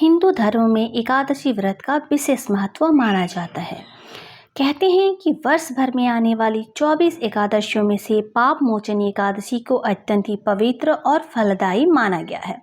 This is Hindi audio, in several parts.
हिंदू धर्म में एकादशी व्रत का विशेष महत्व माना जाता है। कहते हैं कि वर्ष भर में आने वाली 24 एकादशियों में से पाप मोचनी एकादशी को अत्यंत ही पवित्र और फलदायी माना गया है।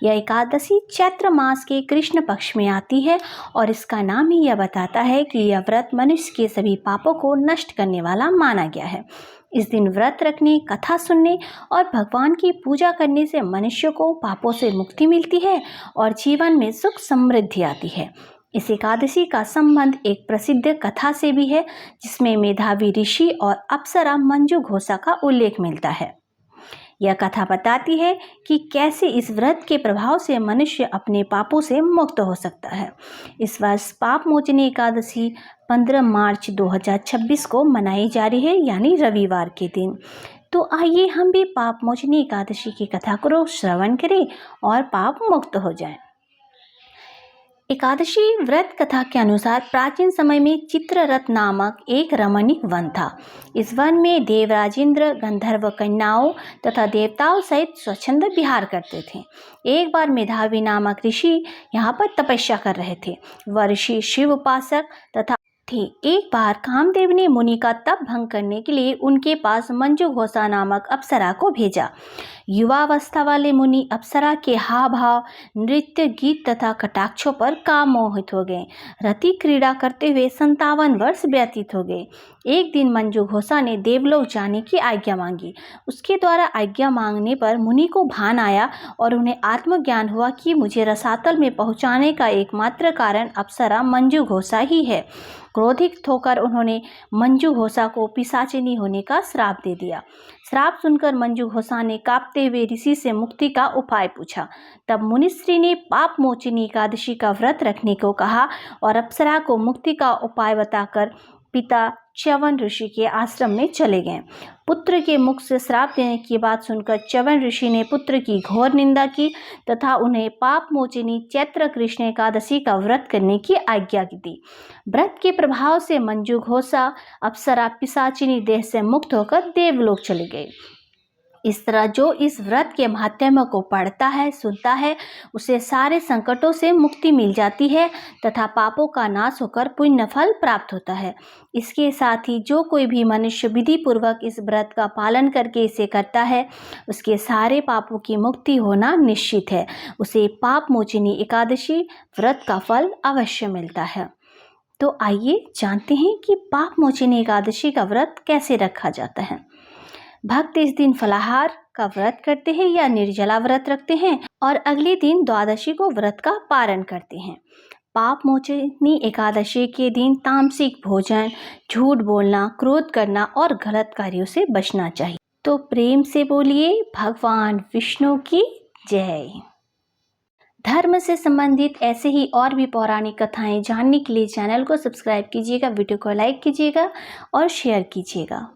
यह एकादशी चैत्र मास के कृष्ण पक्ष में आती है और इसका नाम ही यह बताता है कि यह व्रत मनुष्य के सभी पापों को नष्ट करने वाला माना गया है। इस दिन व्रत रखने, कथा सुनने और भगवान की पूजा करने से मनुष्य को पापों से मुक्ति मिलती है और जीवन में सुख समृद्धि आती है। इस एकादशी का संबंध एक प्रसिद्ध कथा से भी है, जिसमें मेधावी ऋषि और अप्सरा मंजू घोषा का उल्लेख मिलता है। यह कथा बताती है कि कैसे इस व्रत के प्रभाव से मनुष्य अपने पापों से मुक्त हो सकता है। इस वर्ष पाप मोचनी एकादशी 15 मार्च 2026 को मनाई जा रही है, यानी रविवार के दिन। तो आइए हम भी पाप मोचनी एकादशी की कथा को श्रवण करें और पाप मुक्त हो जाएं। एकादशी व्रत कथा के अनुसार प्राचीन समय में चित्ररथ नामक एक रमणीक वन था। इस वन में देवराजेंद्र गंधर्व कन्याओं तथा देवताओं सहित स्वच्छंद विहार करते थे। एक बार मेधावी नामक ऋषि यहाँ पर तपस्या कर रहे थे। वह ऋषि शिव उपासक तथा थे। एक बार कामदेव ने मुनि का तप भंग करने के लिए उनके पास मंजू घोषा नामक अप्सरा को भेजा। युवावस्था वाले मुनि अप्सरा के हाव भाव, नृत्य, गीत तथा कटाक्षों पर काम मोहित हो गए। रति क्रीड़ा करते हुए 57 वर्ष व्यतीत हो गए। एक दिन मंजू घोषा ने देवलोक जाने की आज्ञा मांगी। उसके द्वारा आज्ञा मांगने पर मुनि को भान आया और उन्हें आत्मज्ञान हुआ कि मुझे रसातल में पहुंचाने का एकमात्र कारण अप्सरा मंजू घोषा ही है। क्रोधित होकर उन्होंने मंजू घोषा को पिशाचिनी होने का श्राप दे दिया। श्राप सुनकर मंजू घोषा ने कांपते हुए ऋषि से मुक्ति का उपाय पूछा। तब मुनिश्री ने पाप मोचनी एकादशी का व्रत रखने को कहा और अप्सरा को मुक्ति का उपाय बताकर पिता च्यवन ऋषि के आश्रम में चले गए। पुत्र के मुख से श्राप देने की बात सुनकर च्यवन ऋषि ने पुत्र की घोर निंदा की तथा उन्हें पाप मोचनी चैत्र कृष्ण एकादशी का व्रत करने की आज्ञा दी। व्रत के प्रभाव से मंजू घोषा अप्सरा पिशाचिनी देह से मुक्त होकर देवलोक चले गए। इस तरह जो इस व्रत के महात्म्य को पढ़ता है, सुनता है, उसे सारे संकटों से मुक्ति मिल जाती है तथा पापों का नाश होकर पुण्य फल प्राप्त होता है। इसके साथ ही जो कोई भी मनुष्य विधि पूर्वक इस व्रत का पालन करके इसे करता है, उसके सारे पापों की मुक्ति होना निश्चित है। उसे पाप मोचनी एकादशी व्रत का फल अवश्य मिलता है। तो आइए जानते हैं कि पाप मोचनी एकादशी का व्रत कैसे रखा जाता है। भक्त इस दिन फलाहार का व्रत करते हैं या निर्जला व्रत रखते हैं और अगले दिन द्वादशी को व्रत का पारण करते हैं। पाप मोचनी एकादशी के दिन तामसिक भोजन, झूठ बोलना, क्रोध करना और गलत कार्यों से बचना चाहिए। तो प्रेम से बोलिए भगवान विष्णु की जय। धर्म से संबंधित ऐसे ही और भी पौराणिक कथाएं जानने के लिए चैनल को सब्सक्राइब कीजिएगा, वीडियो को लाइक कीजिएगा और शेयर कीजिएगा।